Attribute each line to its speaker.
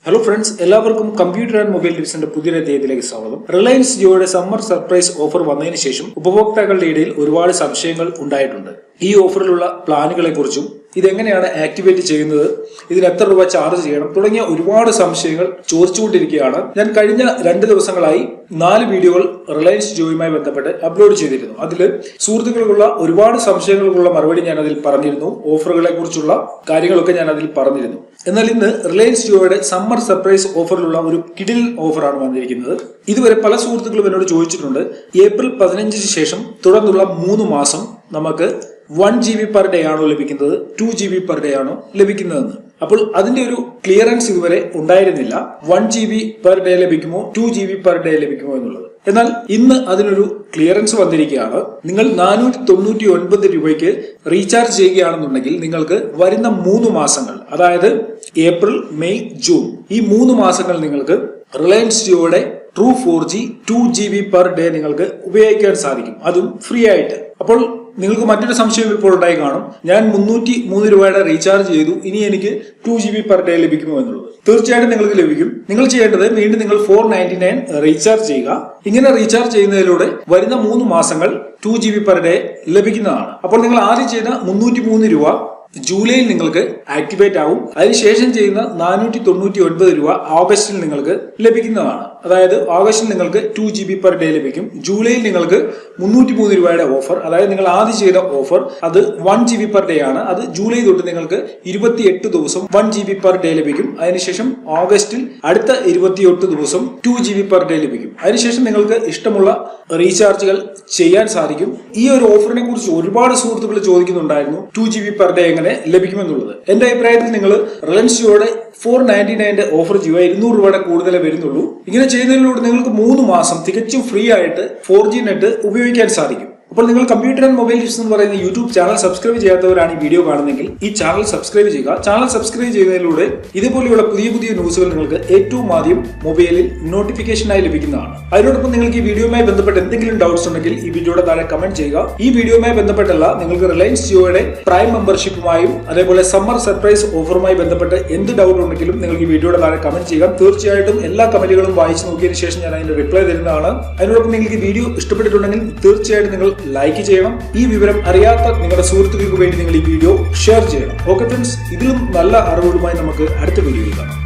Speaker 1: Hello friends, എല്ലാവർക്കും computer and mobile ടിപ്സിന്റെ പുതിയൊരു അധ്യായത്തിലേക്ക് സ്വാഗതം. റിലയൻസ് ജിയോയുടെ സമ്മർ സർപ്രൈസ് ഓഫർ വന്നതിന് ശേഷം ഉപഭോക്താക്കളുടെ ഇടയിൽ ഒരുപാട് സംശയങ്ങൾ ഉണ്ടായിട്ടുണ്ട്. ഈ ഓഫറിലുള്ള പ്ലാനുകളെ കുറിച്ചും ഇതെങ്ങനെയാണ് ആക്ടിവേറ്റ് ചെയ്യുന്നത്, ഇതിന് എത്ര രൂപ ചാർജ് ചെയ്യണം തുടങ്ങിയ ഒരുപാട് സംശയങ്ങൾ ചോദിച്ചുകൊണ്ടിരിക്കുകയാണ്. ഞാൻ കഴിഞ്ഞ 2 ദിവസങ്ങളായി 4 വീഡിയോകൾ റിലയൻസ് ജിയോയുമായി ബന്ധപ്പെട്ട് അപ്ലോഡ് ചെയ്തിരുന്നു. അതിൽ സുഹൃത്തുക്കൾക്കുള്ള ഒരുപാട് സംശയങ്ങൾക്കുള്ള മറുപടി ഞാൻ അതിൽ പറഞ്ഞിരുന്നു. ഓഫറുകളെ കുറിച്ചുള്ള കാര്യങ്ങളൊക്കെ ഞാൻ അതിൽ പറഞ്ഞിരുന്നു. എന്നാൽ ഇന്ന് റിലയൻസ് ജിയോയുടെ സമ്മർ സർപ്രൈസ് ഓഫറിലുള്ള ഒരു കിടിൽ ഓഫറാണ് വന്നിരിക്കുന്നത്. ഇതുവരെ പല സുഹൃത്തുക്കളും എന്നോട് ചോദിച്ചിട്ടുണ്ട്, ഏപ്രിൽ 15 ശേഷം തുടർന്നുള്ള 3 മാസം നമുക്ക് 1 GB പെർ ഡേ ആണോ ലഭിക്കുന്നത്, 2 GB പെർ ഡേ ആണോ ലഭിക്കുന്നതെന്ന്. അപ്പോൾ അതിന്റെ ഒരു ക്ലിയറൻസ് ഇതുവരെ ഉണ്ടായിരുന്നില്ല. 1 GB പെർ ഡേ ലഭിക്കുമോ, 2 GB പെർ ഡേ ലഭിക്കുമോ എന്നുള്ളത്. എന്നാൽ ഇന്ന് അതിനൊരു ക്ലിയറൻസ് വന്നിരിക്കുകയാണ്. നിങ്ങൾ 499 രൂപയ്ക്ക് റീചാർജ് ചെയ്യുകയാണെന്നുണ്ടെങ്കിൽ നിങ്ങൾക്ക് വരുന്ന 3 മാസങ്ങൾ, അതായത് ഏപ്രിൽ, മെയ്, ജൂൺ, ഈ 3 മാസങ്ങൾ നിങ്ങൾക്ക് റിലയൻസ് ജിയോയുടെ true 4G 2 GB per day നിങ്ങൾക്ക് ഉപയോഗിക്കാൻ സാധിക്കും, അതും ഫ്രീ ആയിട്ട്. അപ്പോൾ നിങ്ങൾക്ക് മറ്റൊരു സംശയം ഇപ്പോൾ ഉണ്ടായി കാണും, ഞാൻ 303 രൂപയുടെ റീചാർജ് ചെയ്തു, ഇനി എനിക്ക് 2 GB പെർ ഡേ ലഭിക്കുമോ എന്നുള്ളത്. തീർച്ചയായിട്ടും നിങ്ങൾക്ക് ലഭിക്കും. നിങ്ങൾ ചെയ്യേണ്ടത് വീണ്ടും നിങ്ങൾ 499 റീചാർജ് ചെയ്യുക. ഇങ്ങനെ റീചാർജ് ചെയ്യുന്നതിലൂടെ വരുന്ന 3 മാസങ്ങൾ 2 GB പെർ ഡേ ലഭിക്കുന്നതാണ്. അപ്പോൾ നിങ്ങൾ ആദ്യം ചെയ്ത 303 രൂപ ജൂലൈയിൽ നിങ്ങൾക്ക് ആക്ടിവേറ്റ് ആവും. അതിനുശേഷം ചെയ്യുന്ന 499 രൂപ ഓഗസ്റ്റിൽ നിങ്ങൾക്ക് ലഭിക്കുന്നതാണ്. അതായത് ഓഗസ്റ്റിൽ നിങ്ങൾക്ക് 2 GB പെർ ഡേ ലഭിക്കും. ജൂലൈയിൽ നിങ്ങൾക്ക് 303 രൂപയുടെ ഓഫർ, അതായത് നിങ്ങൾ ആദ്യം ചെയ്ത ഓഫർ അത് 1 GB പെർ ഡേ ആണ്. അത് ജൂലൈ തൊട്ട് നിങ്ങൾക്ക് 28 ദിവസം 1 GB പെർ ഡേ ലഭിക്കും. അതിനുശേഷം ഓഗസ്റ്റിൽ അടുത്ത 28 ദിവസം 2 GB പെർ ഡേ ലഭിക്കും. അതിനുശേഷം നിങ്ങൾക്ക് ഇഷ്ടമുള്ള റീചാർജുകൾ ചെയ്യാൻ സാധിക്കും. ഈ ഒരു ഓഫറിനെ കുറിച്ച് ഒരുപാട് സുഹൃത്തുക്കൾ ചോദിക്കുന്നുണ്ടായിരുന്നു, 2 GB പെർ ഡേ എങ്ങനെ ലഭിക്കുമെന്നുള്ളത്. എന്റെ അഭിപ്രായത്തിൽ നിങ്ങൾ റിലയൻസ് ജിയോയുടെ 499 ഓഫർ ചെയ്യുക, 200 രൂപയുടെ കൂടുതലേ വരുന്നുള്ളൂ. ഇങ്ങനെ ചെയ്യുന്നതിലൂടെ നിങ്ങൾക്ക് 3 മാസം തികച്ചും ഫ്രീ ആയിട്ട് 4G നെറ്റ് ഉപയോഗിക്കാൻ സാധിക്കും. അപ്പോൾ നിങ്ങൾ കമ്പ്യൂട്ടർ ആൻഡ് മൊബൈൽ ടിപ്സ് എന്ന് പറയുന്ന യൂട്യൂബ് ചാനൽ സബ്സ്ക്രൈബ് ചെയ്യാത്തവരാണ് ഈ വീഡിയോ കാണുന്നതെങ്കിൽ ഈ ചാനൽ സബ്സ്ക്രൈബ് ചെയ്യുക. ചാനൽ സബ്സ്ക്രൈബ് ചെയ്യുന്നതിലൂടെ ഇതുപോലെയുള്ള പുതിയ ന്യൂസുകൾ നിങ്ങൾക്ക് ഏറ്റവും ആദ്യം മൊബൈലിൽ നോട്ടിഫിക്കേഷനായി ലഭിക്കുന്നതാണ്. അതിനോടൊപ്പം നിങ്ങൾക്ക് ഈ വീഡിയോയുമായി ബന്ധപ്പെട്ട് എന്തെങ്കിലും ഡൗട്ട്സ് ഉണ്ടെങ്കിൽ ഈ വീഡിയോയുടെ താഴെ കമന്റ് ചെയ്യുക. ഈ വീഡിയോയുമായി ബന്ധപ്പെട്ടല്ല, നിങ്ങൾക്ക് റിലയൻസ് ജിയോയുടെ പ്രൈം മെമ്പർഷിപ്പുമായും അതേപോലെ സമ്മർ സർപ്രൈസ് ഓഫറുമായി ബന്ധപ്പെട്ട് എന്ത് ഡൗട്ട് ഉണ്ടെങ്കിലും നിങ്ങൾക്ക് ഈ വീഡിയോയുടെ താഴെ കമന്റ് ചെയ്യുക. തീർച്ചയായിട്ടും എല്ലാ കമന്റുകളും വായിച്ചു നോക്കിയതിനു ശേഷം ഞാൻ അതിന്റെ റിപ്ലൈ തരുന്നതാണ്. അതിനോടൊപ്പം നിങ്ങൾക്ക് ഈ വീഡിയോ ഇഷ്ടപ്പെട്ടിട്ടുണ്ടെങ്കിൽ തീർച്ചയായിട്ടും നിങ്ങൾ ലൈക്ക് ചെയ്യണം. ഈ വിവരം അറിയാത്ത നിങ്ങളുടെ സുഹൃത്തുക്കൾക്ക് വേണ്ടി നിങ്ങൾ ഈ വീഡിയോ ഷെയർ ചെയ്യണം. ഓക്കെ ഫ്രണ്ട്സ്, ഇതിലും നല്ല അറിവുകളുമായി നമുക്ക് അടുത്ത വീഡിയോയിൽ കാണാം.